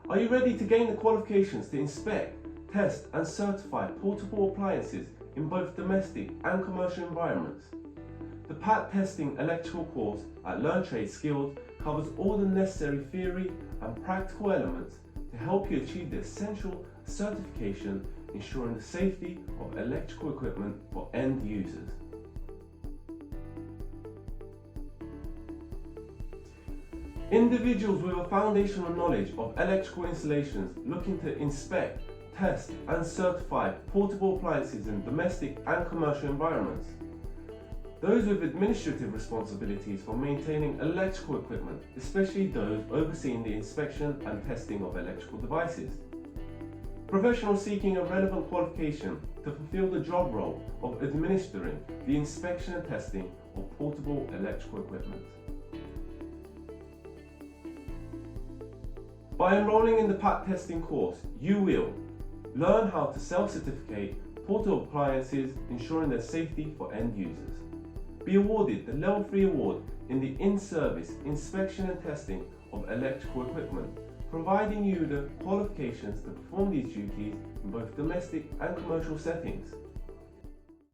Are you ready to gain the qualifications to inspect, test and certify portable appliances in both domestic and commercial environments? The PAT Testing electrical course at Learn Trade Skilled covers all the necessary theory and practical elements to help you achieve the essential certification, ensuring the safety of electrical equipment for end users. Individuals with a foundational knowledge of electrical installations looking to inspect, test and certify portable appliances in domestic and commercial environments. Those with administrative responsibilities for maintaining electrical equipment, especially those overseeing the inspection and testing of electrical devices. Professionals seeking a relevant qualification to fulfill the job role of administering the inspection and testing of portable electrical equipment. By enrolling in the PAT testing course, you will learn how to self-certificate portable appliances, ensuring their safety for end users. Be awarded the Level 3 award in the in-service inspection and testing of electrical equipment, providing you the qualifications to perform these duties in both domestic and commercial settings.